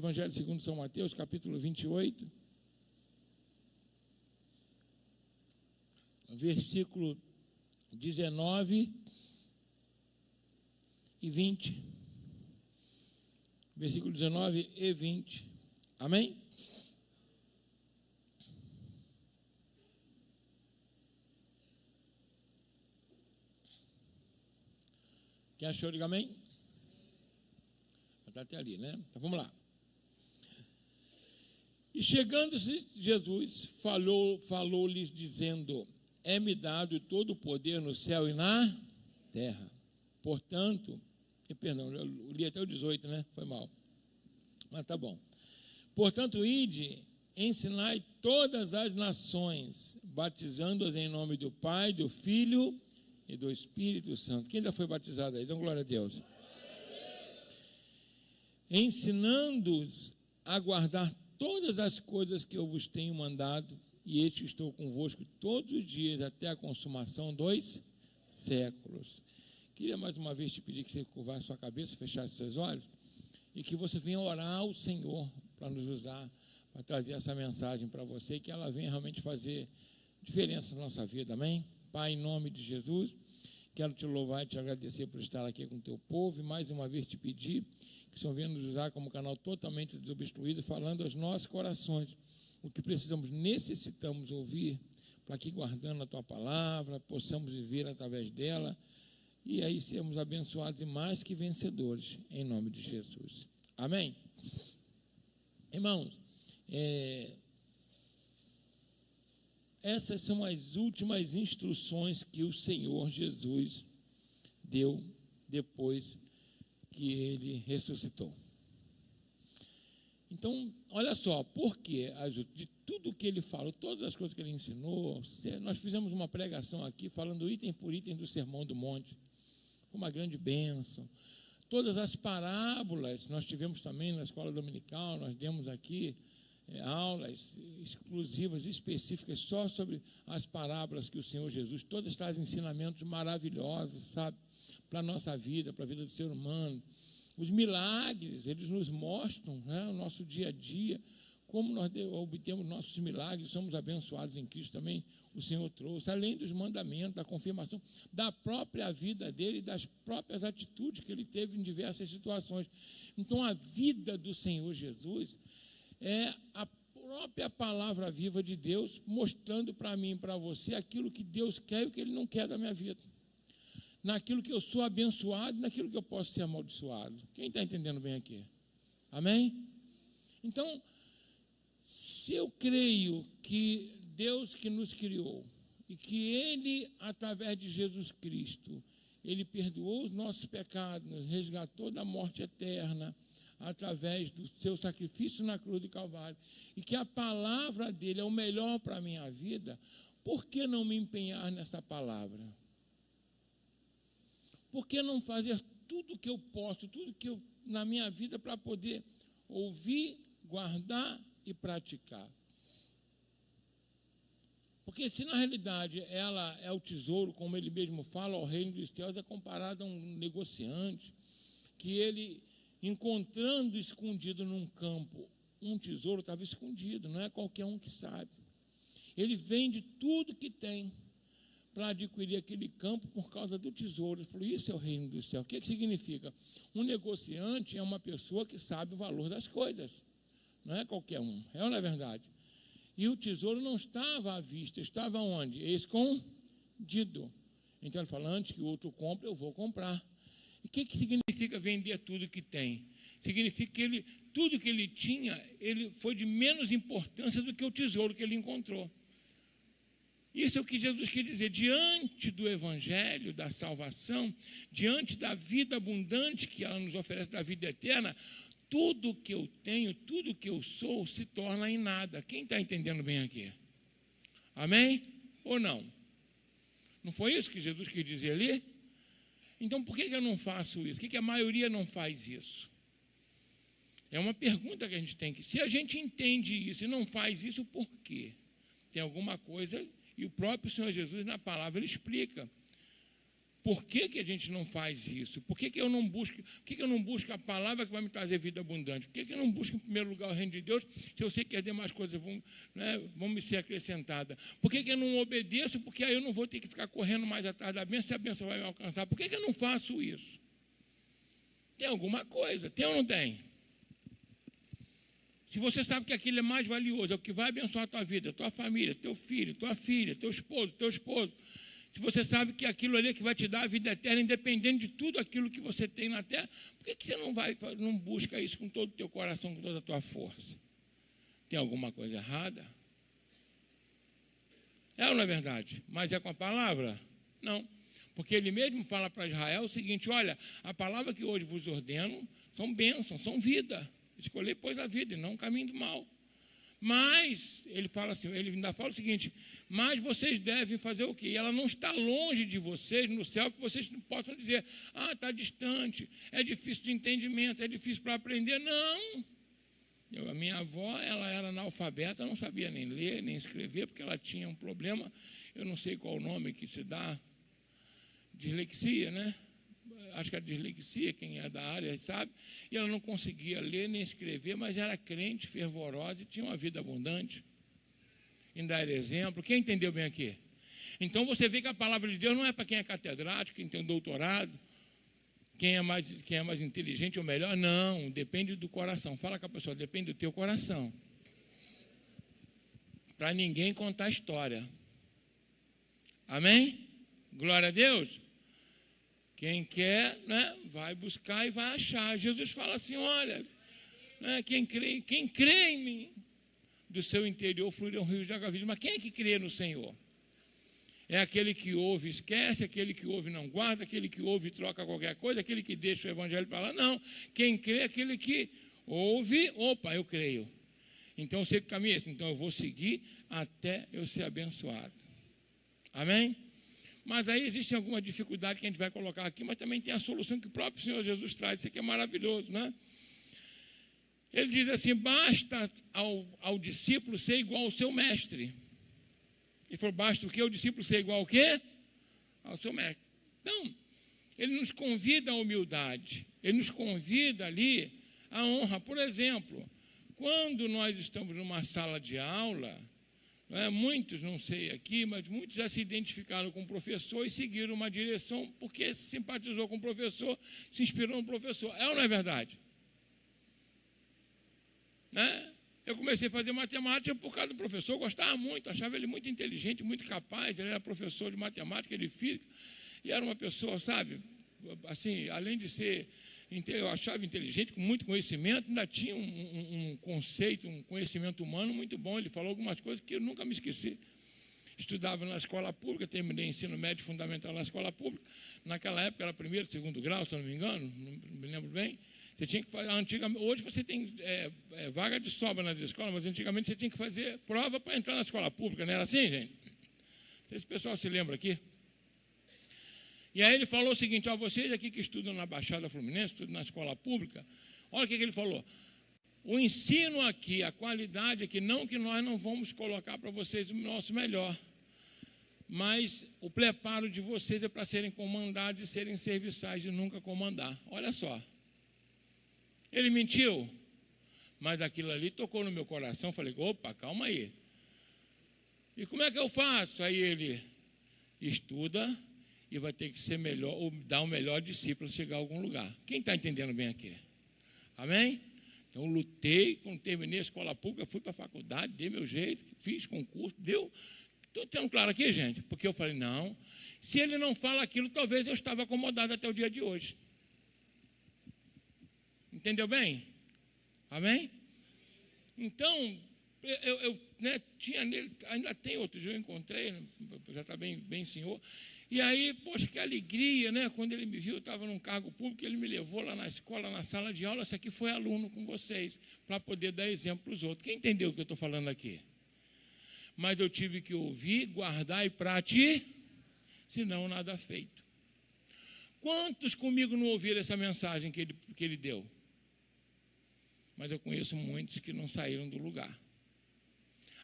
Evangelho segundo São Mateus, capítulo 28, versículo 19 e 20. Versículo 19 e 20. Amém? Quem achou, diga amém? Está até ali, né? Então vamos lá. E chegando-se Jesus, falou-lhes dizendo: é-me dado todo o poder no céu e na terra. Portanto, perdão, eu li até o 18, né? Foi mal. Mas tá bom. Portanto, ide, ensinai todas as nações, batizando-as em nome do Pai, do Filho e do Espírito Santo. Quem já foi batizado aí? Dão glória a Deus. Ensinando-os a guardar todas as coisas que eu vos tenho mandado, e eis que estou convosco todos os dias até a consumação dos séculos. Queria mais uma vez te pedir que você curvasse sua cabeça, fechasse seus olhos, e que você venha orar ao Senhor para nos usar, para trazer essa mensagem para você, e que ela venha realmente fazer diferença na nossa vida, amém? Pai, em nome de Jesus, quero te louvar e te agradecer por estar aqui com o teu povo, e mais uma vez te pedir que o Senhor venha nos usar como canal totalmente desobstruído, falando aos nossos corações o que necessitamos ouvir, para que, guardando a tua palavra, possamos viver através dela, e aí sermos abençoados e mais que vencedores, em nome de Jesus. Amém? Irmãos, essas são as últimas instruções que o Senhor Jesus deu depois que ele ressuscitou. Então, olha só, porque de tudo que ele falou, todas as coisas que ele ensinou, nós fizemos uma pregação aqui, falando item por item do Sermão do Monte, uma grande bênção. Todas as parábolas, nós tivemos também na escola dominical, nós demos aqui aulas exclusivas, específicas, só sobre as parábolas que o Senhor Jesus, todas trazem ensinamentos maravilhosos, sabe, para a nossa vida, para a vida do ser humano. Os milagres, eles nos mostram, né, o nosso dia a dia, como nós obtemos nossos milagres, somos abençoados em Cristo também, o Senhor trouxe, além dos mandamentos, da confirmação, da própria vida dele, das próprias atitudes que ele teve em diversas situações. Então, a vida do Senhor Jesus é a própria palavra viva de Deus, mostrando para mim e para você aquilo que Deus quer e o que Ele não quer da minha vida. Naquilo que eu sou abençoado e naquilo que eu posso ser amaldiçoado. Quem está entendendo bem aqui? Amém? Então, se eu creio que Deus que nos criou e que Ele, através de Jesus Cristo, Ele perdoou os nossos pecados, nos resgatou da morte eterna, através do seu sacrifício na cruz do Calvário, e que a palavra dele é o melhor para a minha vida, por que não me empenhar nessa palavra? Por que não fazer tudo o que eu posso, tudo que eu na minha vida para poder ouvir, guardar e praticar? Porque se na realidade ela é o tesouro, como ele mesmo fala, o reino dos céus é comparado a um negociante, que ele, encontrando escondido num campo um tesouro, estava escondido, não é qualquer um que sabe. Ele vende tudo que tem para adquirir aquele campo por causa do tesouro. Ele falou, isso é o reino do céu. O que significa? Um negociante é uma pessoa que sabe o valor das coisas, não é qualquer um, é ou não é verdade? E o tesouro não estava à vista, estava onde? Escondido. Então ele fala, antes que o outro compre, eu vou comprar. E o que significa vender tudo que tem? Significa que tudo que ele tinha, ele foi de menos importância do que o tesouro que ele encontrou. Isso é o que Jesus quer dizer, diante do evangelho, da salvação, diante da vida abundante que ela nos oferece, da vida eterna, tudo que eu tenho, tudo que eu sou, se torna em nada. Quem está entendendo bem aqui? Amém? Ou não? Não foi isso que Jesus quis dizer ali? Então, por que eu não faço isso? Por que a maioria não faz isso? É uma pergunta que a gente tem que... Se a gente entende isso e não faz isso, por quê? Tem alguma coisa... E o próprio Senhor Jesus, na palavra, ele explica. Por que a gente não faz isso? Por que eu não busco a palavra que vai me trazer vida abundante? Por que eu não busco, em primeiro lugar, o reino de Deus, se eu sei que as demais coisas vão me ser acrescentadas? Por que eu não obedeço? Porque aí eu não vou ter que ficar correndo mais atrás da bênção, se a bênção vai me alcançar. Por que eu não faço isso? Tem alguma coisa, tem ou não tem? Se você sabe que aquilo é mais valioso, é o que vai abençoar a tua vida, a tua família, teu filho, tua filha, teu esposo, se você sabe que aquilo ali é que vai te dar a vida eterna, independente de tudo aquilo que você tem na terra, por que você não busca isso com todo o teu coração, com toda a tua força? Tem alguma coisa errada? É ou não é verdade? Mas é com a palavra? Não. Porque ele mesmo fala para Israel o seguinte: olha, a palavra que hoje vos ordeno são bênçãos, são vida. Escolher, pois, a vida e não o caminho do mal. Mas, ele fala assim, ele ainda fala o seguinte: mas vocês devem fazer o quê? E ela não está longe de vocês no céu, que vocês possam dizer: ah, está distante, é difícil de entendimento, é difícil para aprender. Não. A minha avó, ela era analfabeta, não sabia nem ler, nem escrever, porque ela tinha um problema, eu não sei qual o nome que se dá, dislexia, né? Acho que a dislexia, quem é da área sabe, e ela não conseguia ler nem escrever, mas era crente, fervorosa e tinha uma vida abundante. Ainda era exemplo. Quem entendeu bem aqui? Então você vê que a palavra de Deus não é para quem é catedrático, quem tem um doutorado, quem é mais inteligente ou melhor, não, depende do coração. Fala com a pessoa, depende do teu coração. Para ninguém contar a história. Amém? Glória a Deus. Quem quer, né, vai buscar e vai achar. Jesus fala assim: olha, né, quem crê em mim, do seu interior fluirão rios de água viva. Mas quem é que crê no Senhor? É aquele que ouve e esquece, aquele que ouve e não guarda, aquele que ouve e troca qualquer coisa, aquele que deixa o evangelho para lá. Não, quem crê é aquele que ouve, opa, eu creio. Então eu sei que o caminho é esse, então eu vou seguir até eu ser abençoado. Amém? Mas aí existe alguma dificuldade que a gente vai colocar aqui, mas também tem a solução que o próprio Senhor Jesus traz. Isso aqui é maravilhoso, né? Ele diz assim: basta ao discípulo ser igual ao seu mestre. Ele falou: basta o quê? O discípulo ser igual ao quê? Ao seu mestre. Então, ele nos convida à humildade. Ele nos convida ali à honra. Por exemplo, quando nós estamos numa sala de aula, muitos, não sei aqui, mas muitos já se identificaram com o professor e seguiram uma direção porque simpatizou com o professor, se inspirou no professor. É ou não é verdade? Né? Eu comecei a fazer matemática por causa do professor, eu gostava muito, achava ele muito inteligente, muito capaz. Ele era professor de matemática e de física e era uma pessoa, sabe, assim, além de ser, eu achava inteligente, com muito conhecimento, ainda tinha um conceito, um conhecimento humano muito bom. Ele falou algumas coisas que eu nunca me esqueci. Estudava na escola pública, terminei ensino médio fundamental na escola pública. Naquela época era primeiro, segundo grau, se eu não me engano, não me lembro bem. Você tinha que fazer, hoje você tem vaga de sobra nas escolas, mas antigamente você tinha que fazer prova para entrar na escola pública, não era assim, gente? Esse pessoal se lembra aqui? E aí ele falou o seguinte: ó, vocês aqui que estudam na Baixada Fluminense, estudam na escola pública, olha o que ele falou: o ensino aqui, a qualidade aqui, não que nós não vamos colocar para vocês o nosso melhor, mas o preparo de vocês é para serem comandados e serem serviçais e nunca comandar. Olha só. Ele mentiu, mas aquilo ali tocou no meu coração. Falei: opa, calma aí. E como é que eu faço? Aí ele estuda e vai ter que ser melhor, ou dar o melhor discípulo chegar a algum lugar. Quem está entendendo bem aqui? Amém? Então, eu lutei, quando terminei a escola pública, fui para a faculdade, dei meu jeito, fiz concurso, deu. Estou tendo claro aqui, gente? Porque eu falei: não, se ele não fala aquilo, talvez eu estava acomodado até o dia de hoje. Entendeu bem? Amém? Então, eu tinha nele, ainda tem outro dia, eu encontrei, já está bem senhor. E aí, poxa, que alegria, né? Quando ele me viu, eu estava num cargo público, ele me levou lá na escola, na sala de aula. Esse aqui foi aluno com vocês, para poder dar exemplo para os outros. Quem entendeu o que eu estou falando aqui? Mas eu tive que ouvir, guardar e praticar, senão nada feito. Quantos comigo não ouviram essa mensagem que ele deu? Mas eu conheço muitos que não saíram do lugar.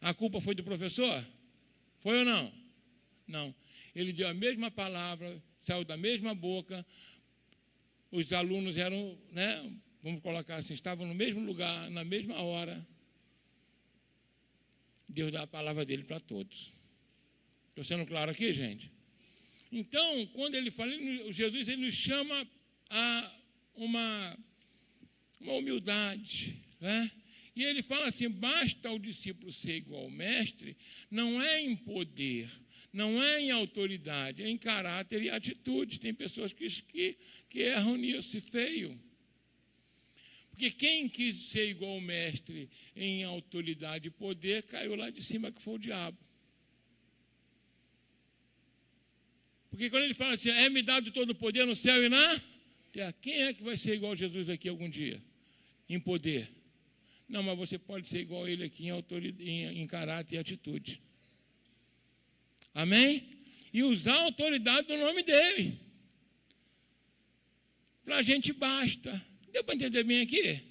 A culpa foi do professor? Foi ou não? Não. Ele deu a mesma palavra, saiu da mesma boca, os alunos eram, né, vamos colocar assim, estavam no mesmo lugar, na mesma hora. Deus dá a palavra dele para todos. Estou sendo claro aqui, gente? Então, quando ele fala, Jesus ele nos chama a uma humildade, né? E ele fala assim, basta ao discípulo ser igual ao mestre, não é em poder, não é em autoridade, é em caráter e atitude. Tem pessoas que erram nisso, e feio. Porque quem quis ser igual ao mestre em autoridade e poder, caiu lá de cima, que foi o diabo. Porque quando ele fala assim, é-me dado todo o poder no céu e na terra, quem é que vai ser igual a Jesus aqui algum dia? Em poder. Não, mas você pode ser igual a ele aqui em caráter e atitude. Amém? E usar a autoridade do nome dele. Para a gente basta. Deu para entender bem aqui?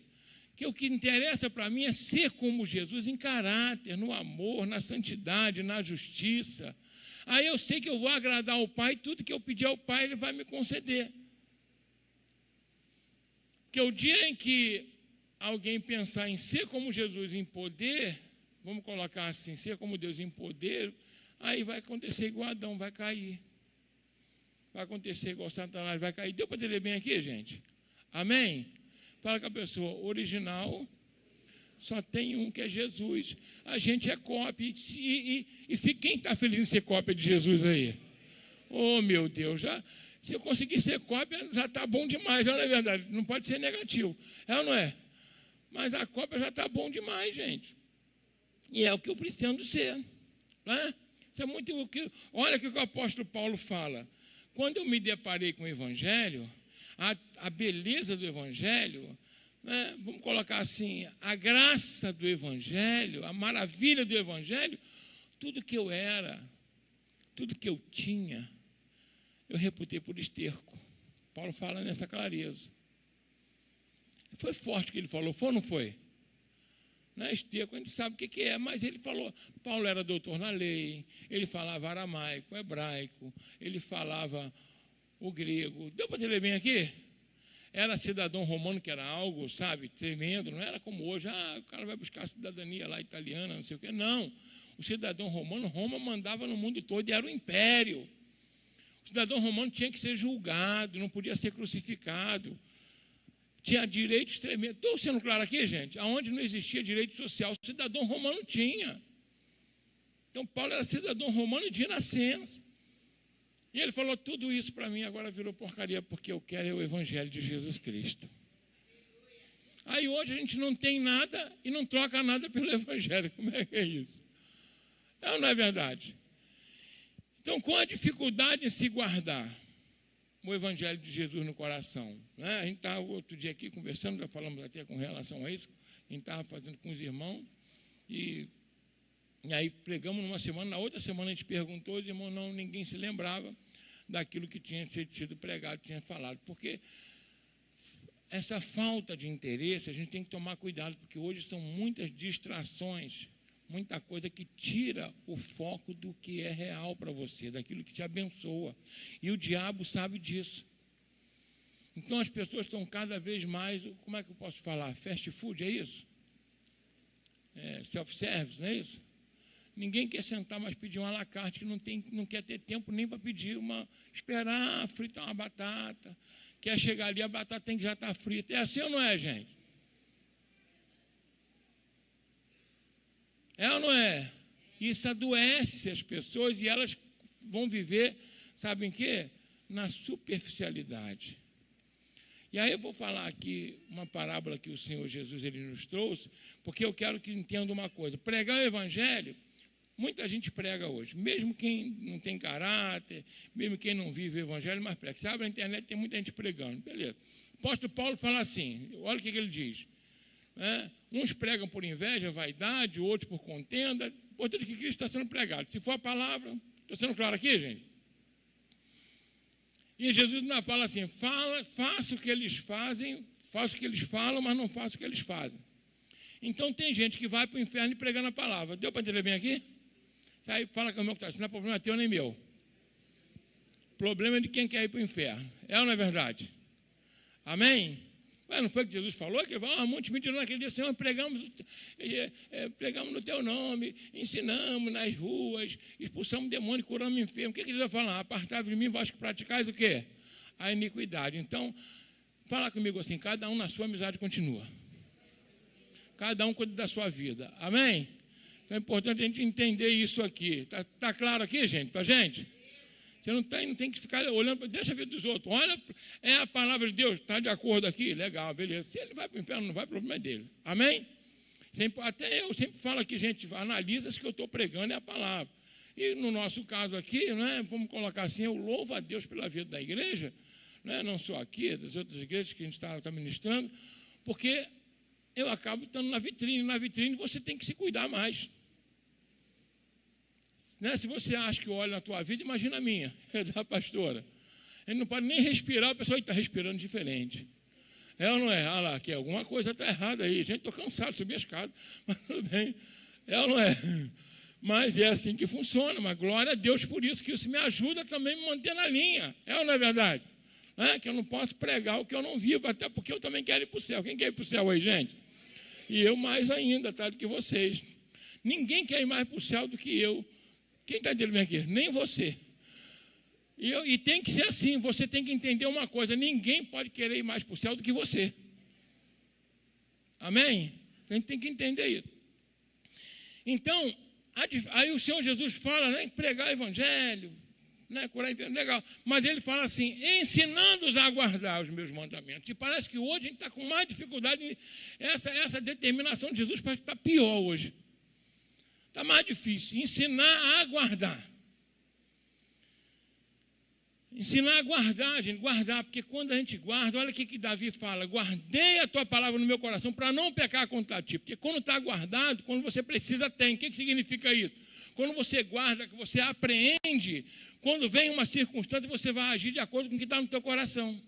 Que o que interessa para mim é ser como Jesus em caráter, no amor, na santidade, na justiça. Aí eu sei que eu vou agradar ao Pai, tudo que eu pedir ao Pai, Ele vai me conceder. Porque o dia em que alguém pensar em ser como Jesus em poder, vamos colocar assim, ser como Deus em poder, aí vai acontecer igual Adão, vai cair. Vai acontecer igual Satanás, vai cair. Deu para entender bem aqui, gente? Amém? Fala com a pessoa, original só tem um, que é Jesus. A gente é cópia. E quem está feliz em ser cópia de Jesus aí? Oh, meu Deus, se eu conseguir ser cópia, já está bom demais, não é verdade? Não pode ser negativo, é ou não é? Mas a cópia já está bom demais, gente. E é o que eu pretendo ser. Né? Isso é muito o que. Olha o que o apóstolo Paulo fala. Quando eu me deparei com o Evangelho, a beleza do Evangelho, né, vamos colocar assim, a graça do Evangelho, a maravilha do Evangelho, tudo que eu era, tudo que eu tinha, eu reputei por esterco. Paulo fala nessa clareza. Foi forte o que ele falou, foi ou não foi? Não é esterco, a gente sabe o que é, mas ele falou, Paulo era doutor na lei, ele falava aramaico, hebraico, ele falava o grego. Deu para entender bem aqui? Era cidadão romano, que era algo, sabe, tremendo, não era como hoje, o cara vai buscar a cidadania lá italiana, não sei o quê. Não, o cidadão romano, Roma mandava no mundo todo e era o império. O cidadão romano tinha que ser julgado, não podia ser crucificado. Tinha direitos tremendos. Estou sendo claro aqui, gente? Aonde não existia direito social, o cidadão romano tinha. Então, Paulo era cidadão romano de nascença. E ele falou, tudo isso para mim agora virou porcaria, porque eu quero o Evangelho de Jesus Cristo. Aí hoje a gente não tem nada e não troca nada pelo Evangelho. Como é que é isso? Não é verdade? Então, com a dificuldade em se guardar o Evangelho de Jesus no coração, né? A gente estava outro dia aqui conversando, já falamos até com relação a isso, a gente estava fazendo com os irmãos, e aí pregamos numa semana, na outra semana a gente perguntou, os irmãos, não, ninguém se lembrava daquilo que tinha sido pregado, tinha falado, porque essa falta de interesse, a gente tem que tomar cuidado, porque hoje são muitas distrações, muita coisa que tira o foco do que é real para você, daquilo que te abençoa, e o diabo sabe disso. Então as pessoas estão cada vez mais, como é que eu posso falar, fast food, é isso? Self-service, não é isso? Ninguém quer sentar mais pedir um à la carte, que não quer ter tempo nem para pedir esperar fritar uma batata. Quer chegar ali, a batata tem que já estar frita. É assim ou não é, gente? É ou não é? Isso adoece as pessoas e elas vão viver, sabem o quê? Na superficialidade. E aí eu vou falar aqui uma parábola que o Senhor Jesus ele nos trouxe, porque eu quero que entenda uma coisa. Pregar o Evangelho, muita gente prega hoje, mesmo quem não tem caráter, mesmo quem não vive o Evangelho, mas prega. Você abre a internet, tem muita gente pregando, beleza. O apóstolo Paulo fala assim, olha o que ele diz. Uns pregam por inveja, vaidade, outros por contenda, portanto que Cristo está sendo pregado. Se for a palavra, estou sendo claro aqui, gente? E Jesus ainda fala assim, faça o que eles fazem, faça o que eles falam, mas não faça o que eles fazem. Então tem gente que vai para o inferno e pregando a palavra. Deu para entender bem aqui? Aí fala com o meu que está, isso não é problema teu nem meu. problema é de quem quer ir para o inferno. É ou não é verdade? Amém? Mas não foi que Jesus falou? Que muitos me dirão naquele dia, Senhor, pregamos no teu nome, ensinamos nas ruas, expulsamos demônio, curamos enfermo. O que ele vai falar? Apartai-vos de mim, vós que praticais o quê? A iniquidade. Então, fala comigo assim, cada um na sua amizade continua. Cada um cuida da sua vida. Amém? Então é importante a gente entender isso aqui. Tá claro aqui, gente, para a gente? Você não tem que ficar olhando, deixa a vida dos outros. Olha, é a palavra de Deus, está de acordo aqui? Legal, beleza. Se ele vai para o inferno, não vai, o problema é dele. Amém? Até eu sempre falo aqui, gente, analisa se que eu estou pregando é a palavra. E no nosso caso aqui, né, vamos colocar assim, eu louvo a Deus pela vida da igreja, né, não só aqui, das outras igrejas que a gente está ministrando, porque eu acabo estando na vitrine. Na vitrine você tem que se cuidar mais. Né? Se você acha que olha na tua vida, imagina a minha, da pastora. Ele não pode nem respirar, a pessoa está respirando diferente. É ou não é? Ah lá, que alguma coisa está errada aí. Gente, estou cansado de subir a escada, mas tudo bem. É ou não é? Mas é assim que funciona, mas glória a Deus por isso, que isso me ajuda também a me manter na linha. É ou não é verdade? Que eu não posso pregar o que eu não vivo, até porque eu também quero ir para o céu. Quem quer ir para o céu aí, gente? E eu mais ainda, tá, do que vocês. Ninguém quer ir mais para o céu do que eu. Quem está entendendo bem aqui? Nem você. E tem que ser assim, você tem que entender uma coisa, ninguém pode querer ir mais para o céu do que você. Amém? A gente tem que entender isso. Então, aí o Senhor Jesus fala, né, pregar o evangelho, né, curar enfermos, legal. Mas ele fala assim, ensinando-os a guardar os meus mandamentos. E parece que hoje a gente está com mais dificuldade, essa determinação de Jesus parece que está pior hoje. Está mais difícil, ensinar a guardar. Ensinar a guardar, gente, guardar, porque quando a gente guarda, olha o que Davi fala, guardei a tua palavra no meu coração para não pecar contra ti, porque quando está guardado, quando você precisa, tem. O que significa isso? Quando você guarda, que você apreende, quando vem uma circunstância, você vai agir de acordo com o que está no teu coração.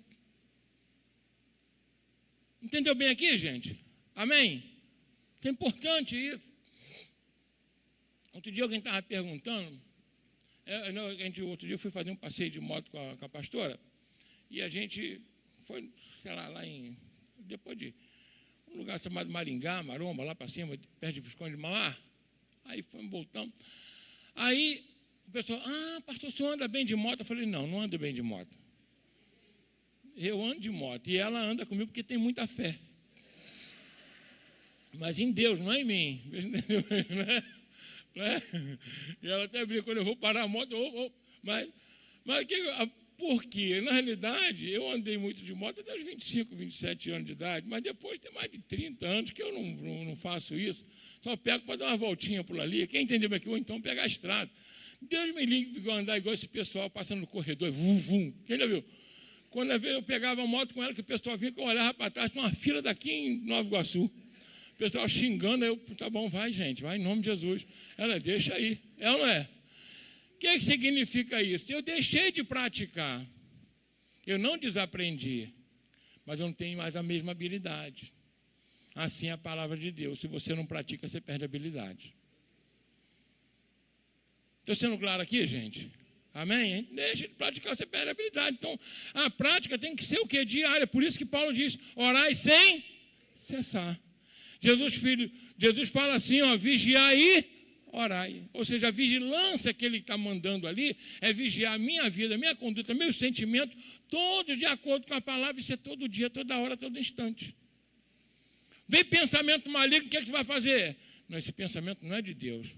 Entendeu bem aqui, gente? Amém? É importante isso. Outro dia alguém estava perguntando, outro dia eu fui fazer um passeio de moto com a pastora, e a gente foi, sei lá depois de um lugar chamado Maringá, Maromba, lá para cima, perto de Visconde de Mauá, aí fomos, voltamos. Aí o pessoal, pastor, o senhor anda bem de moto? Eu falei, não ando bem de moto. Eu ando de moto, e ela anda comigo porque tem muita fé. Mas em Deus, não é em mim. E ela até brinca, quando eu vou parar a moto, mas por quê? Na realidade, eu andei muito de moto até os 25, 27 anos de idade, mas depois tem mais de 30 anos que eu não faço isso. Só pego para dar uma voltinha por ali. Quem entendeu bem aqui? Ou então pegar a estrada. Deus me livre de andar igual esse pessoal passando no corredor, vum, vum. Quem já viu? Quando eu pegava a moto com ela, que o pessoal vinha, que eu olhava para trás, tinha uma fila daqui em Nova Iguaçu. O pessoal xingando, eu, tá bom, vai, gente, vai em nome de Jesus. Ela, deixa aí. É ou não é? O que significa isso? Eu deixei de praticar. Eu não desaprendi, mas eu não tenho mais a mesma habilidade. Assim é a palavra de Deus. Se você não pratica, você perde a habilidade. Estou sendo claro aqui, gente? Amém? Deixa de praticar, você perde a habilidade. Então, a prática tem que ser o quê? Diária. Por isso que Paulo diz, orai sem cessar. Jesus fala assim, vigiai e orai. Ou seja, a vigilância que ele está mandando ali é vigiar a minha vida, a minha conduta, meus sentimentos, todos de acordo com a palavra, isso é todo dia, toda hora, todo instante. Vem pensamento maligno, o que é que você vai fazer? Não, esse pensamento não é de Deus.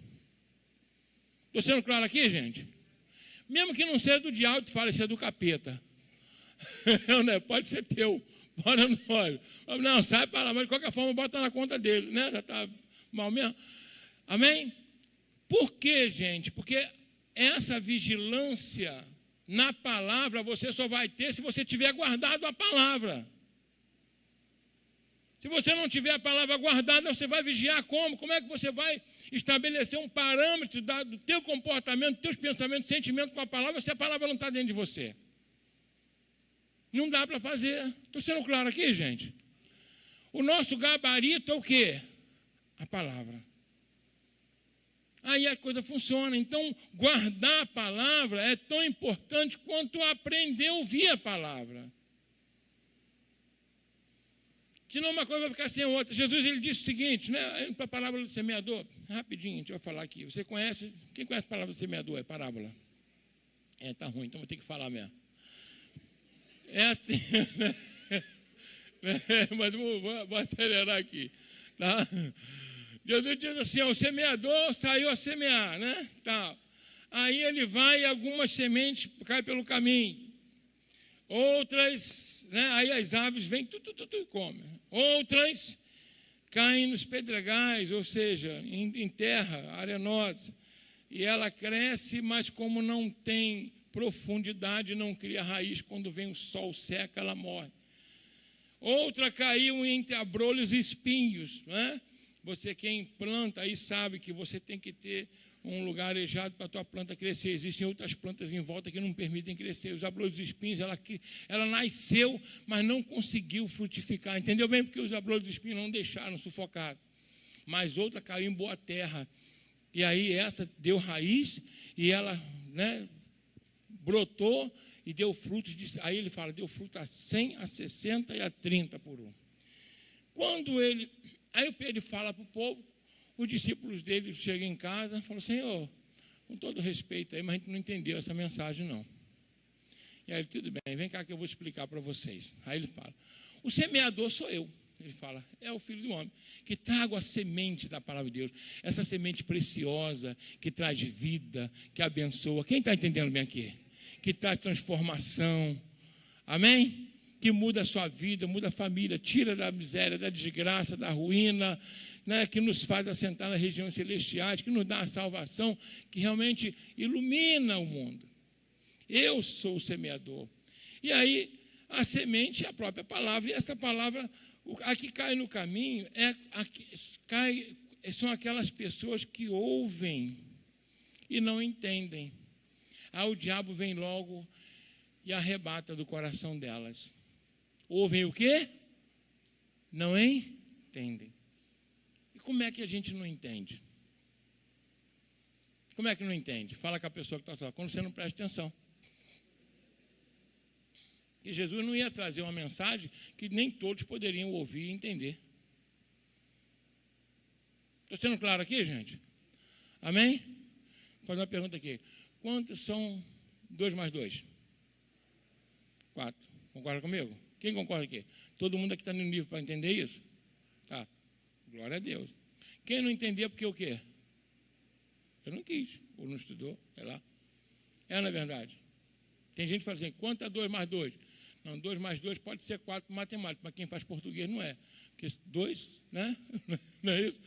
Estou sendo claro aqui, gente? Mesmo que não seja do diabo, tu fala, isso é do capeta. Pode ser teu. Bora no óleo. Não, sai para lá, mas de qualquer forma bota na conta dele, né? Já está mal mesmo. Amém? Por quê, gente? Porque essa vigilância na palavra você só vai ter se você tiver guardado a palavra. Se você não tiver a palavra guardada, você vai vigiar como? Como é que você vai estabelecer um parâmetro do teu comportamento, dos teus pensamentos, sentimentos com a palavra, se a palavra não está dentro de você? Não dá para fazer. Estou sendo claro aqui, gente? O nosso gabarito é o quê? A palavra. aí a coisa funciona. Então, guardar a palavra é tão importante quanto aprender a ouvir a palavra. Senão uma coisa vai ficar sem a outra. Jesus, ele disse o seguinte, né, para a parábola do semeador, rapidinho, a gente vai falar aqui. Você conhece, quem conhece a palavra do semeador? É parábola. Tá ruim, então vou ter que falar mesmo. Assim, né? Mas vou acelerar aqui. Tá? Jesus diz assim, o semeador saiu a semear, né? Tá. Aí ele vai e algumas sementes caem pelo caminho. Outras, né? Aí as aves vêm e comem. Outras caem nos pedregais, ou seja, em terra arenosa. E ela cresce, mas como não tem profundidade, não cria raiz, quando vem o sol seca, ela morre. Outra caiu entre abrolhos e espinhos, né? Você, quem planta aí, sabe que você tem que ter um lugar arejado para a tua planta crescer. Existem outras plantas em volta que não permitem crescer. Os abrolhos e espinhos, ela nasceu, mas não conseguiu frutificar. Entendeu bem? Porque os abrolhos e espinhos não deixaram sufocar. Mas outra caiu em boa terra. E aí essa deu raiz e ela, né, brotou e deu frutos. Aí ele fala, deu fruto a 100, a 60 e a 30 por um. Aí o Pedro fala para o povo, os discípulos dele chegam em casa e falam, Senhor, com todo respeito aí, mas a gente não entendeu essa mensagem não. E aí, tudo bem, vem cá que eu vou explicar para vocês. Aí ele fala, o semeador sou eu. Ele fala, é o Filho do Homem, que trago a semente da palavra de Deus, essa semente preciosa, que traz vida, que abençoa. Quem está entendendo bem aqui? Que traz transformação, amém? Que muda a sua vida, muda a família, tira da miséria, da desgraça, da ruína, né? Que nos faz assentar nas regiões celestiais, que nos dá a salvação, que realmente ilumina o mundo. Eu sou o semeador. E aí, a semente é a própria palavra, e essa palavra, a que cai no caminho, são aquelas pessoas que ouvem e não entendem. Aí o diabo vem logo e arrebata do coração delas. Ouvem o quê? Não entendem. E como é que a gente não entende? Como é que não entende? Fala com a pessoa que está falando, quando você não presta atenção. E Jesus não ia trazer uma mensagem que nem todos poderiam ouvir e entender. Estou sendo claro aqui, gente? Amém? Vou fazer uma pergunta aqui. Quantos são 2 mais 2? 4. Concorda comigo? Quem concorda aqui? Todo mundo aqui está no nível para entender isso? Tá. Glória a Deus. Quem não entendeu, porque o quê? Eu não quis, ou não estudou, sei lá. É, na verdade. Tem gente que fala assim, quanto é 2 mais 2? Não, 2 mais 2 pode ser 4 para matemática, mas quem faz português não é. Porque 2, né? Não é isso?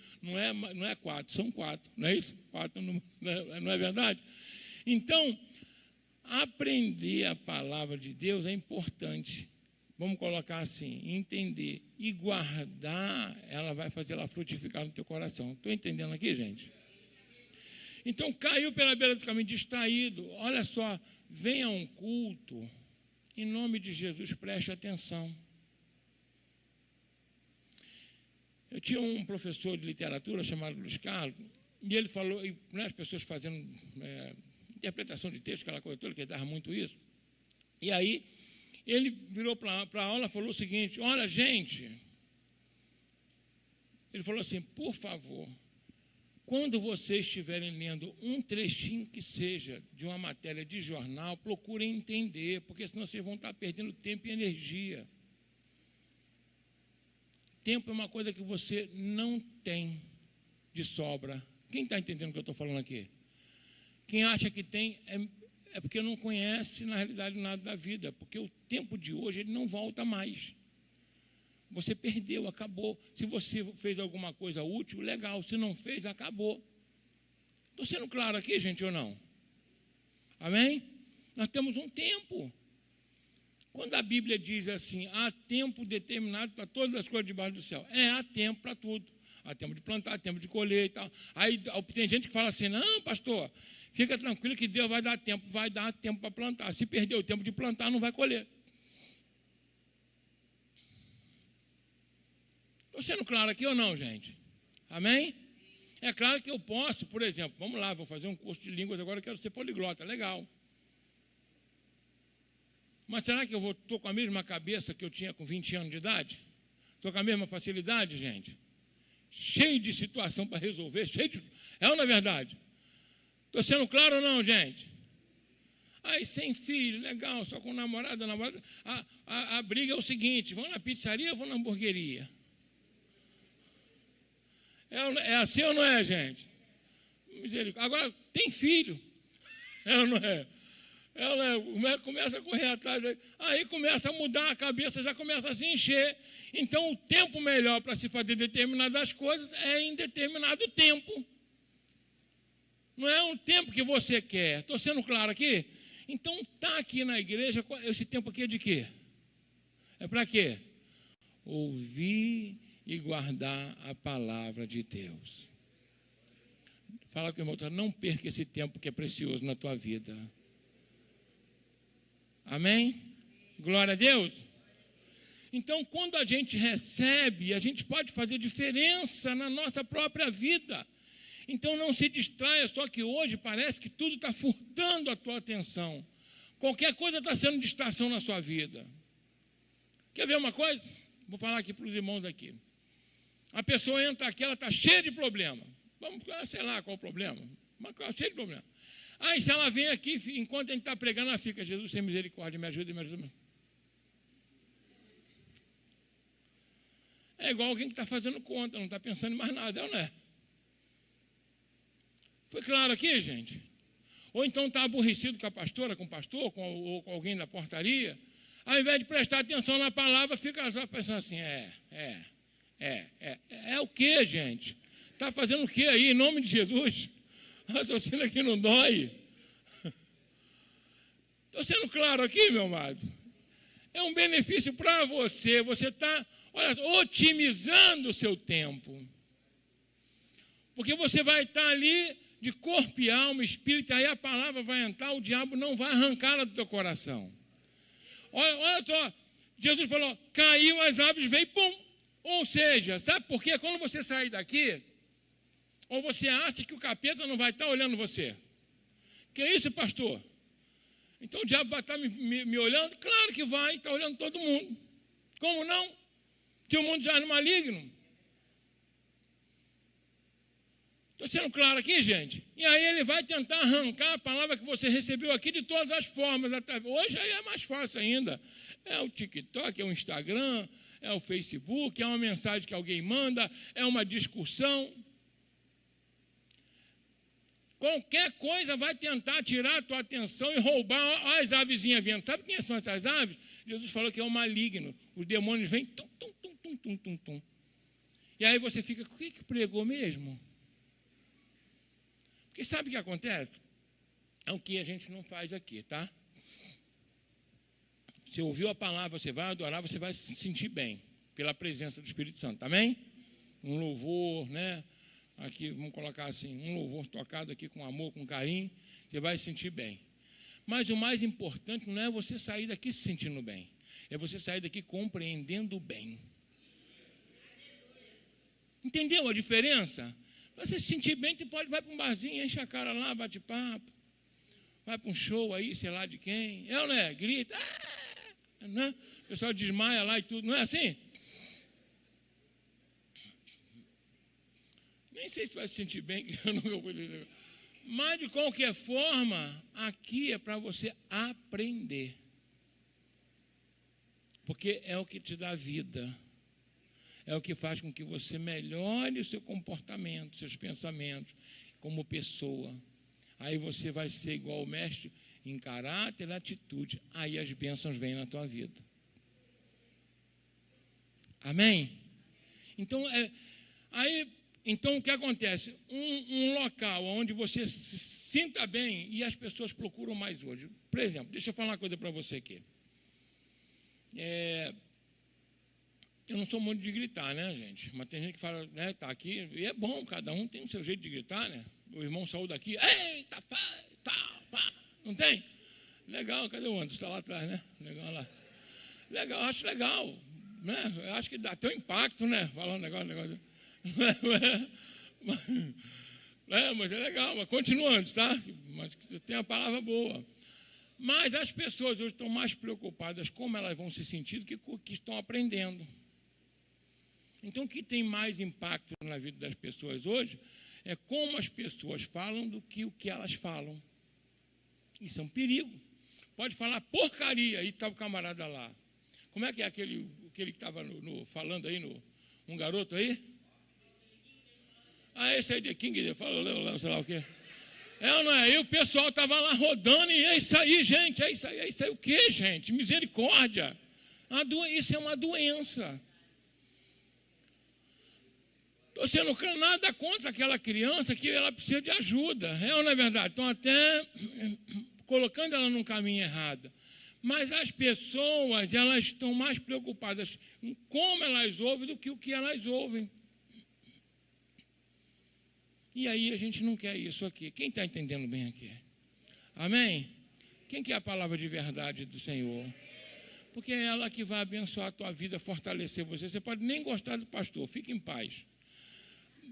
Não é 4, são 4, não é isso? 4 não é verdade? Então, aprender a palavra de Deus é importante. Vamos colocar assim, entender e guardar, ela vai fazer ela frutificar no teu coração. Estou entendendo aqui, gente? Então, caiu pela beira do caminho distraído. Olha só, venha a um culto, em nome de Jesus, preste atenção. Eu tinha um professor de literatura chamado Luiz Carlos, e ele falou, e, né, as pessoas fazendo interpretação de texto, aquela coisa toda, que ele dava muito isso. E aí, ele virou para a aula e falou o seguinte, olha, gente, ele falou assim, por favor, quando vocês estiverem lendo um trechinho que seja de uma matéria de jornal, procurem entender, porque senão vocês vão estar perdendo tempo e energia. Tempo é uma coisa que você não tem de sobra. Quem está entendendo o que eu estou falando aqui? Quem acha que tem é porque não conhece, na realidade, nada da vida, porque o tempo de hoje ele não volta mais. Você perdeu, acabou. Se você fez alguma coisa útil, legal. Se não fez, acabou. Estou sendo claro aqui, gente, ou não? Amém? Nós temos um tempo. Quando a Bíblia diz assim, há tempo determinado para todas as coisas debaixo do céu. Há tempo para tudo. Há tempo de plantar, há tempo de colher e tal. Aí tem gente que fala assim, não, pastor, fica tranquilo que Deus vai dar tempo para plantar. Se perder o tempo de plantar, não vai colher. Estou sendo claro aqui ou não, gente? Amém? É claro que eu posso, por exemplo, vamos lá, vou fazer um curso de línguas agora, eu quero ser poliglota, legal. Mas será que eu estou com a mesma cabeça que eu tinha com 20 anos de idade? Estou com a mesma facilidade, gente? Cheio de situação para resolver, cheio de... É ou não é verdade? Estou sendo claro ou não, gente? Aí, sem filho, legal, só com namorada. A briga é o seguinte, vamos na pizzaria ou vamos na hamburgueria? É assim ou não é, gente? Misericórdia. Agora, tem filho. É ou não é? Começa a correr atrás, aí começa a mudar a cabeça, já começa a se encher. Então, o tempo melhor para se fazer determinadas coisas é em determinado tempo. Não é um tempo que você quer. Estou sendo claro aqui? Então, está aqui na igreja, esse tempo aqui é de quê? É para quê? Ouvir e guardar a palavra de Deus. Fala com o irmão, não perca esse tempo que é precioso na tua vida. Amém? Glória a Deus. Então, quando a gente recebe, a gente pode fazer diferença na nossa própria vida. Então, não se distraia, só que hoje parece que tudo está furtando a tua atenção. Qualquer coisa está sendo distração na sua vida. Quer ver uma coisa? Vou falar aqui para os irmãos aqui. A pessoa entra aqui, ela está cheia de problema. Vamos, sei lá qual o problema, mas cheia de problema. Aí, se ela vem aqui, enquanto a gente está pregando, ela fica, Jesus, tem misericórdia, me ajuda, me ajuda. É igual alguém que está fazendo conta, não está pensando em mais nada, não é? Foi claro aqui, gente? Ou então está aborrecido com a pastora, com o pastor, ou com alguém da portaria, ao invés de prestar atenção na palavra, fica só pensando assim, é o quê, gente? Está fazendo o quê aí, em nome de Jesus? Raciocínio aqui não dói. Estou sendo claro aqui, meu amado? É um benefício para você. Você está, otimizando o seu tempo. Porque você vai estar ali de corpo e alma, espírito, aí a palavra vai entrar, o diabo não vai arrancá-la do teu coração. Olha só, Jesus falou, caiu as aves, veio, pum. Ou seja, sabe por quê? Quando você sair daqui, ou você acha que o capeta não vai estar olhando você? Que isso, pastor? Então o diabo vai estar me olhando? Claro que vai, está olhando todo mundo. Como não? Que o mundo já é maligno. Estou sendo claro aqui, gente? E aí ele vai tentar arrancar a palavra que você recebeu aqui de todas as formas. Hoje aí é mais fácil ainda. É o TikTok, é o Instagram, é o Facebook, é uma mensagem que alguém manda, é uma discussão. Qualquer coisa vai tentar tirar a tua atenção e roubar as avezinhas vindo. Sabe quem são essas aves? Jesus falou que é o maligno. Os demônios vêm, tum, tum, tum, tum, tum, tum, tum. E aí você fica, o que pregou mesmo? Porque sabe o que acontece? É o que a gente não faz aqui, tá? Você ouviu a palavra, você vai adorar, você vai se sentir bem pela presença do Espírito Santo, amém? Um louvor, né? Aqui, vamos colocar assim, um louvor tocado aqui com amor, com carinho, você vai se sentir bem. Mas o mais importante não é você sair daqui se sentindo bem, é você sair daqui compreendendo bem. Entendeu a diferença? Para você se sentir bem, você pode vai para um barzinho, enche a cara lá, bate papo, vai para um show aí, sei lá de quem, ou não é? Grita, né? O pessoal desmaia lá e tudo, não é assim? Nem sei se vai se sentir bem, que eu não vou poder. Mas, de qualquer forma, aqui é para você aprender. Porque é o que te dá vida. É o que faz com que você melhore o seu comportamento, seus pensamentos, como pessoa. Aí você vai ser igual ao mestre em caráter e atitude. Aí as bênçãos vêm na tua vida. Amém? Então, o que acontece? Um local onde você se sinta bem e as pessoas procuram mais hoje. Por exemplo, deixa eu falar uma coisa para você aqui. Eu não sou muito de gritar, né, gente? Mas tem gente que fala, né, tá aqui, e é bom, cada um tem o seu jeito de gritar, né? O irmão saiu daqui, eita, pá, tá, pá. Não tem? Legal, cadê o Anderson? Está lá atrás, né? Legal lá. Legal, acho legal, né? Eu acho que dá até um impacto, né? Falando negócio. Mas é legal, mas continuando, tá? Mas tem a palavra boa. Mas as pessoas hoje estão mais preocupadas como elas vão se sentir do que com o que estão aprendendo. Então, o que tem mais impacto na vida das pessoas hoje é como as pessoas falam do que o que elas falam. Isso é um perigo. Pode falar porcaria, aí está o camarada lá. Como é que é aquele que estava falando aí, um garoto aí? Esse aí de King, fala, sei lá o quê. Ou não é? Aí o pessoal estava lá rodando e é isso aí, gente, é isso aí o quê, gente? Misericórdia. Isso é uma doença. Você não quer nada contra aquela criança que ela precisa de ajuda. É ou não é verdade? Estão até colocando ela num caminho errado. Mas as pessoas, elas estão mais preocupadas em como elas ouvem do que o que elas ouvem. E aí a gente não quer isso aqui. Quem está entendendo bem aqui? Amém? Quem quer a palavra de verdade do Senhor? Porque é ela que vai abençoar a tua vida, fortalecer você. Você pode nem gostar do pastor, fique em paz.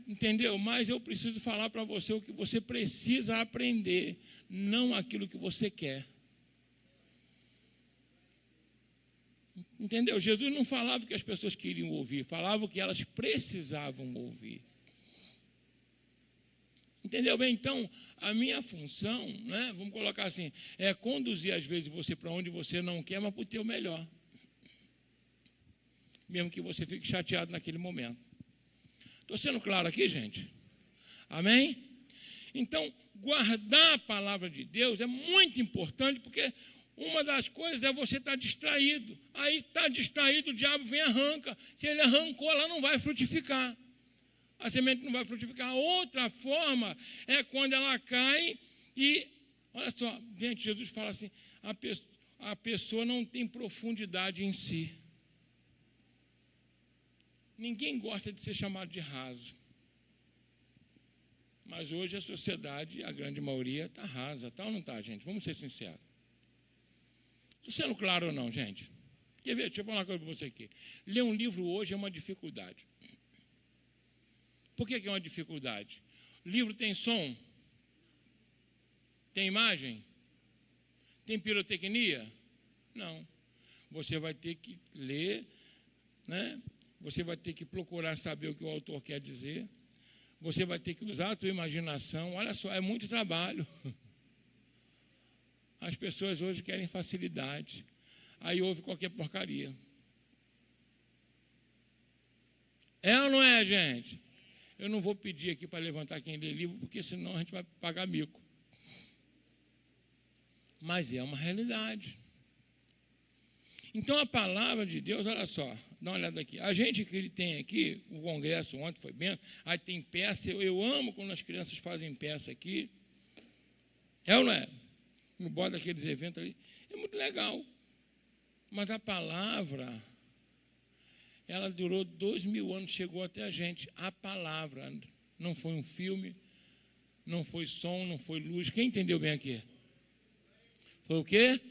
Entendeu? Mas eu preciso falar para você o que você precisa aprender, não aquilo que você quer. Entendeu? Jesus não falava o que as pessoas queriam ouvir, falava o que elas precisavam ouvir. Entendeu bem? Então, a minha função, né, vamos colocar assim, é conduzir às vezes você para onde você não quer, mas para o teu melhor. Mesmo que você fique chateado naquele momento. Estou sendo claro aqui, gente? Amém? Então, guardar a palavra de Deus é muito importante, porque uma das coisas é você estar distraído. Aí está distraído, o diabo vem e arranca. Se ele arrancou, ela não vai frutificar. A semente não vai frutificar. Outra forma é quando ela cai e, olha só, gente, Jesus fala assim, a pessoa não tem profundidade em si. Ninguém gosta de ser chamado de raso. Mas hoje a sociedade, a grande maioria, está rasa. Tá ou não está, gente? Vamos ser sinceros. Estou sendo claro ou não, gente? Quer ver? Deixa eu falar uma coisa para você aqui. Ler um livro hoje é uma dificuldade. Por que é uma dificuldade? O livro tem som? Tem imagem? Tem pirotecnia? Não. Você vai ter que ler, né? Você vai ter que procurar saber o que o autor quer dizer. Você vai ter que usar a tua imaginação. Olha só, é muito trabalho. As pessoas hoje querem facilidade. Aí ouve qualquer porcaria. É ou não é, gente? Eu não vou pedir aqui para levantar quem lê livro, porque senão a gente vai pagar mico. Mas é uma realidade. Então, a palavra de Deus, olha só, dá uma olhada aqui. A gente que ele tem aqui, o congresso ontem foi bem, aí tem peça, eu amo quando as crianças fazem peça aqui. É ou não é? Me bota aqueles eventos ali. É muito legal. Mas a palavra, ela durou 2000 anos, chegou até a gente. A palavra não foi um filme, não foi som, não foi luz. Quem entendeu bem aqui? Foi o quê?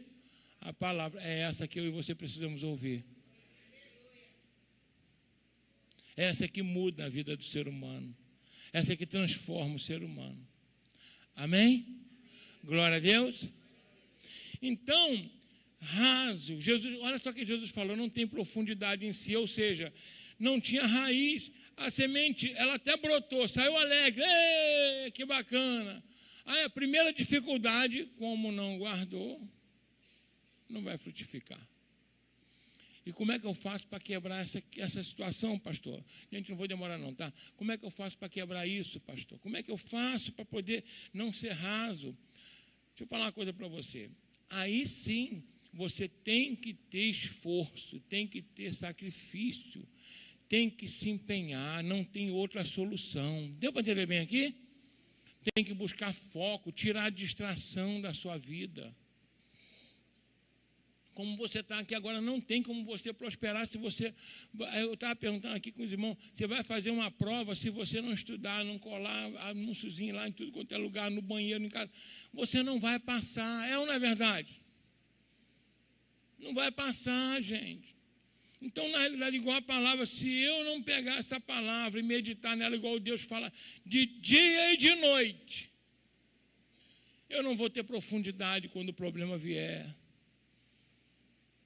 A palavra é essa que eu e você precisamos ouvir. Essa que muda a vida do ser humano. Essa que transforma o ser humano. Amém? Glória a Deus. Então, raso. Jesus, olha só que Jesus falou, não tem profundidade em si, ou seja, não tinha raiz. A semente, ela até brotou, saiu alegre. Ei, que bacana. Aí a primeira dificuldade, como não guardou, não vai frutificar. E como é que eu faço para quebrar essa situação, pastor? Gente, não vou demorar não, tá? Como é que eu faço para quebrar isso, pastor? Como é que eu faço para poder não ser raso? Deixa eu falar uma coisa para você. Aí sim, você tem que ter esforço, tem que ter sacrifício, tem que se empenhar, não tem outra solução. Deu para entender bem aqui? Tem que buscar foco, tirar a distração da sua vida. Como você está aqui agora, não tem como você prosperar se você... Eu estava perguntando aqui com os irmãos, você vai fazer uma prova se você não estudar, não colar anúnciozinho lá em tudo quanto é lugar, no banheiro, em casa, você não vai passar, é ou não é verdade? Não vai passar, gente. Então, na realidade, igual a palavra, se eu não pegar essa palavra e meditar nela igual Deus fala, de dia e de noite, eu não vou ter profundidade quando o problema vier.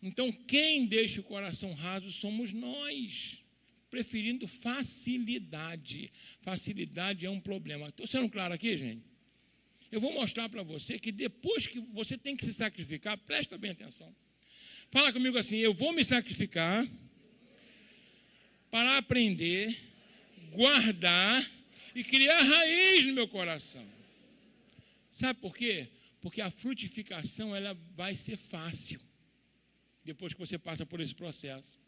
Então, quem deixa o coração raso somos nós, preferindo facilidade. Facilidade é um problema. Estou sendo claro aqui, gente? Eu vou mostrar para você que depois que você tem que se sacrificar, presta bem atenção. Fala comigo assim, eu vou me sacrificar para aprender, guardar e criar raiz no meu coração. Sabe por quê? Porque a frutificação ela vai ser fácil depois que você passa por esse processo.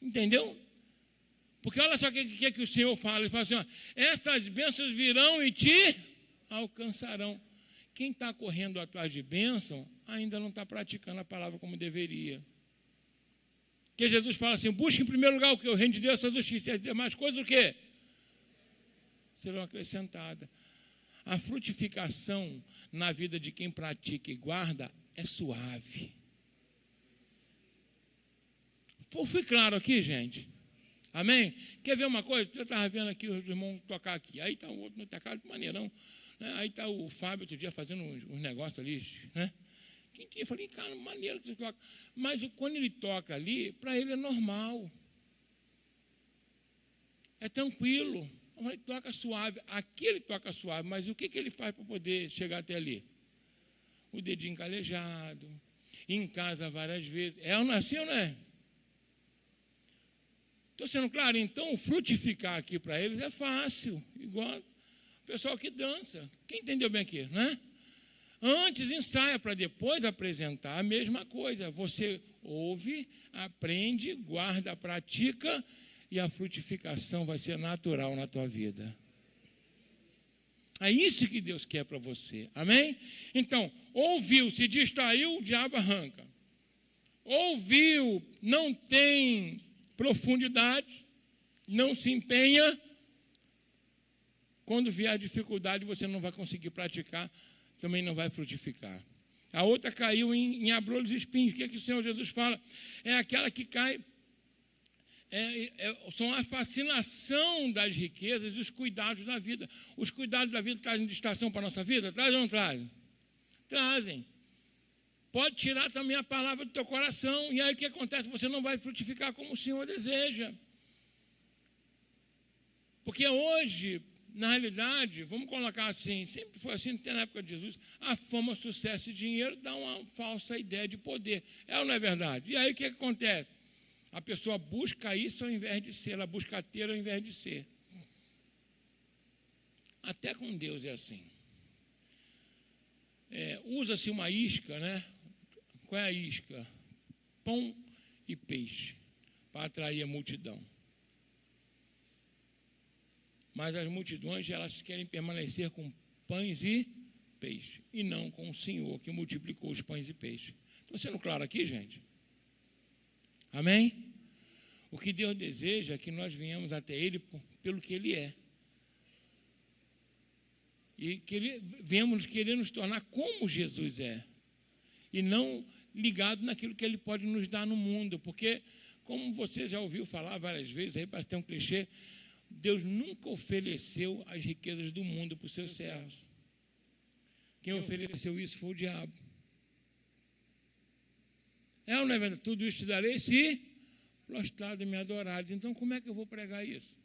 Entendeu? Porque olha só o que o Senhor fala. Ele fala assim, ó, essas bênçãos virão e te alcançarão. Quem está correndo atrás de bênção ainda não está praticando a palavra como deveria. Porque Jesus fala assim, busque em primeiro lugar o que? O reino de Deus, a sua justiça, e as demais coisas o quê? Serão acrescentadas. A frutificação na vida de quem pratica e guarda é suave. Fui claro aqui, gente? Amém? Quer ver uma coisa? Eu estava vendo aqui os irmãos tocar aqui. Aí está o outro no teclado, maneirão. Né? Aí está o Fábio outro dia fazendo uns negócios ali, né? Eu falei, cara, maneiro que você toca. Mas quando ele toca ali, para ele é normal. É tranquilo. Ele toca suave. Aqui ele toca suave, mas o que ele faz para poder chegar até ali? O dedinho calejado, em casa várias vezes. É ou não é assim ou não é? Estou sendo claro? Então, frutificar aqui para eles é fácil. Igual o pessoal que dança. Quem entendeu bem aqui, né? Antes ensaia para depois apresentar a mesma coisa. Você ouve, aprende, guarda, pratica e a frutificação vai ser natural na tua vida. É isso que Deus quer para você. Amém? Então, ouviu, se distraiu, o diabo arranca. Ouviu, não tem profundidade, não se empenha. Quando vier a dificuldade, você não vai conseguir praticar, também não vai frutificar. A outra caiu em abrolhos e espinhos. O que é que o Senhor Jesus fala? É aquela que cai, são a fascinação das riquezas e os cuidados da vida. Os cuidados da vida trazem distração para a nossa vida? Trazem ou não trazem? Trazem. Pode tirar também a palavra do teu coração. E aí o que acontece? Você não vai frutificar como o Senhor deseja. Porque hoje, na realidade, vamos colocar assim, sempre foi assim, até na época de Jesus, a fama, sucesso e dinheiro dá uma falsa ideia de poder. É ou não é verdade? E aí o que acontece? A pessoa busca isso ao invés de ser, ela busca ter ao invés de ser. Até com Deus é assim. Usa-se uma isca, né? Qual é a isca? Pão e peixe, para atrair a multidão. Mas as multidões, elas querem permanecer com pães e peixe, e não com o Senhor que multiplicou os pães e peixe. Estou sendo claro aqui, gente? Amém? O que Deus deseja é que nós venhamos até Ele pelo que Ele é. E que venhamos querer nos tornar como Jesus é. E não ligado naquilo que Ele pode nos dar no mundo. Porque, como você já ouviu falar várias vezes, aí parece ter um clichê, Deus nunca ofereceu as riquezas do mundo para os seus servos. Quem ofereceu isso foi o diabo. É ou não é verdade? Tudo isso te darei se prostrado e me adorares. Então, como é que eu vou pregar isso?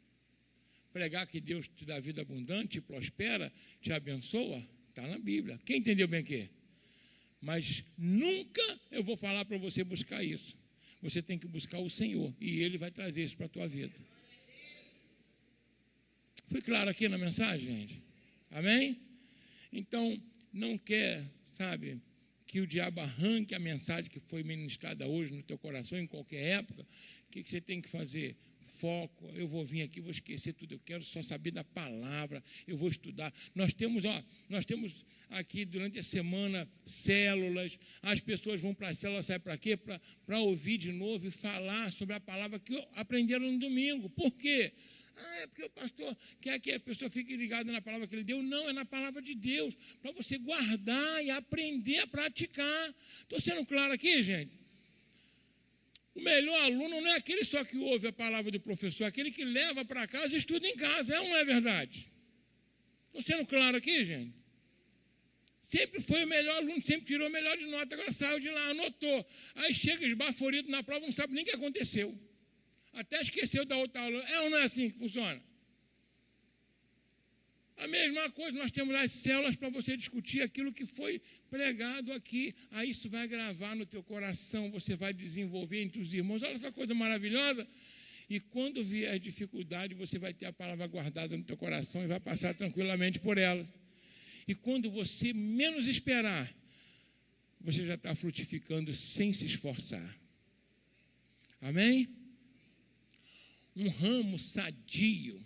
Pregar que Deus te dá vida abundante, te prospera, te abençoa? Está na Bíblia. Quem entendeu bem aqui? Mas nunca eu vou falar para você buscar isso. Você tem que buscar o Senhor e Ele vai trazer isso para a tua vida. Fui claro aqui na mensagem, gente? Amém? Então, não quer, sabe, que o diabo arranque a mensagem que foi ministrada hoje no teu coração, em qualquer época. O que você tem que fazer? Foco. Eu vou vir aqui, vou esquecer tudo. Eu quero só saber da palavra. Eu vou estudar. Nós temos aqui durante a semana células. As pessoas vão para a célula, sabe para quê? Para ouvir de novo e falar sobre a palavra que aprenderam no domingo. Por quê? É porque o pastor quer que a pessoa fique ligada na palavra que ele deu. Não, é na palavra de Deus, para você guardar e aprender a praticar. Estou sendo claro aqui, gente? O melhor aluno não é aquele só que ouve a palavra do professor, é aquele que leva para casa e estuda em casa. É ou não é verdade? Estou sendo claro aqui, gente? Sempre foi o melhor aluno, sempre tirou o melhor de nota, agora saiu de lá, anotou. Aí chega esbaforido na prova, não sabe nem o que aconteceu. Até esqueceu da outra aula. É ou não é assim que funciona? A mesma coisa, nós temos as células para você discutir aquilo que foi pregado aqui. Aí isso vai gravar no teu coração, você vai desenvolver entre os irmãos. Olha essa coisa maravilhosa. E quando vier a dificuldade, você vai ter a palavra guardada no teu coração e vai passar tranquilamente por ela. E quando você menos esperar, você já está frutificando sem se esforçar. Amém? Um ramo sadio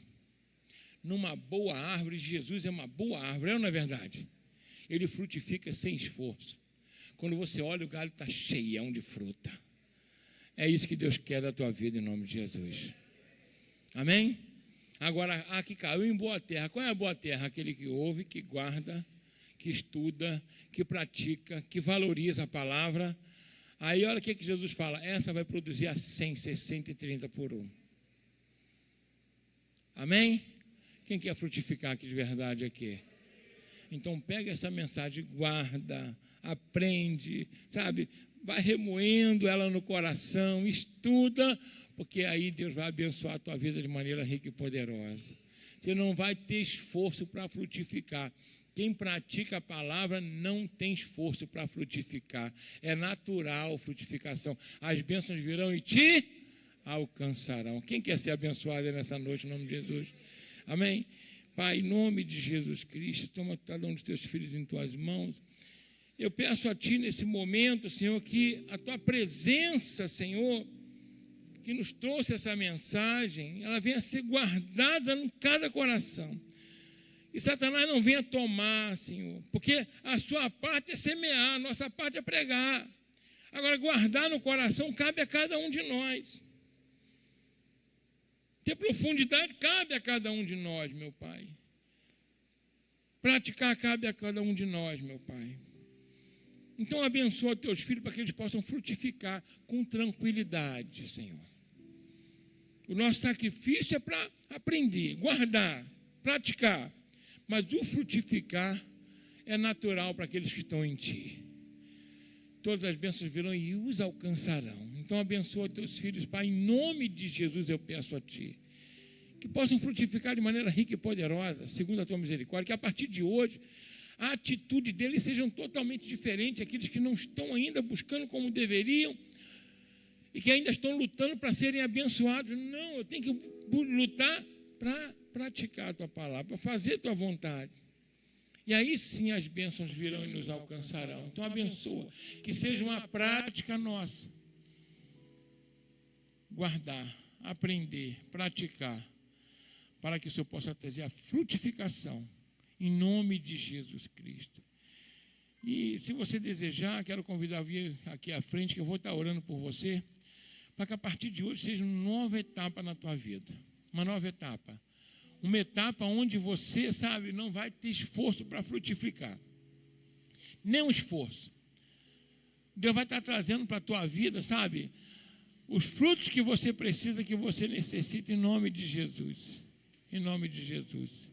numa boa árvore, Jesus é uma boa árvore, não é verdade? Ele frutifica sem esforço. Quando você olha, o galho está cheião de fruta. É isso que Deus quer da tua vida, em nome de Jesus. Amém? Agora, aqui caiu em boa terra. Qual é a boa terra? Aquele que ouve, que guarda, que estuda, que pratica, que valoriza a palavra. Aí olha o que Jesus fala. Essa vai produzir a 100, 60 e 30 por 1. Amém? Quem quer frutificar aqui de verdade aqui? Então pega essa mensagem, guarda, aprende, sabe? Vai remoendo ela no coração, estuda, porque aí Deus vai abençoar a tua vida de maneira rica e poderosa. Você não vai ter esforço para frutificar. Quem pratica a palavra não tem esforço para frutificar. É natural frutificação. As bênçãos virão e te alcançarão. Quem quer ser abençoado nessa noite, em nome de Jesus? Amém? Pai, em nome de Jesus Cristo, toma cada um dos teus filhos em tuas mãos. Eu peço a Ti nesse momento, Senhor, que a Tua presença, Senhor, que nos trouxe essa mensagem, ela venha a ser guardada em cada coração. E Satanás não venha tomar, Senhor, porque a sua parte é semear, a nossa parte é pregar. Agora, guardar no coração cabe a cada um de nós. Ter profundidade cabe a cada um de nós, meu Pai. Praticar cabe a cada um de nós, meu Pai. Então, abençoa teus filhos para que eles possam frutificar com tranquilidade, Senhor. O nosso sacrifício é para aprender, guardar, praticar. Mas o frutificar é natural para aqueles que estão em Ti. Todas as bênçãos virão e os alcançarão. Então, abençoa teus filhos, Pai, em nome de Jesus eu peço a Ti. Que possam frutificar de maneira rica e poderosa, segundo a Tua misericórdia. Que a partir de hoje, a atitude deles sejam totalmente diferente. Aqueles que não estão ainda buscando como deveriam e que ainda estão lutando para serem abençoados. Não, eu tenho que lutar para praticar a Tua palavra, para fazer a Tua vontade. E aí sim as bênçãos virão e nos alcançarão. Então abençoa, que seja uma prática nossa. Guardar, aprender, praticar, para que o Senhor possa trazer a frutificação, em nome de Jesus Cristo. E se você desejar, quero convidar a vir aqui à frente, que eu vou estar orando por você, para que a partir de hoje seja uma nova etapa na tua vida. Uma nova etapa. Uma etapa onde você, sabe, não vai ter esforço para frutificar. Nem um esforço. Deus vai estar trazendo para a tua vida, sabe, os frutos que você precisa, que você necessita, em nome de Jesus. Em nome de Jesus.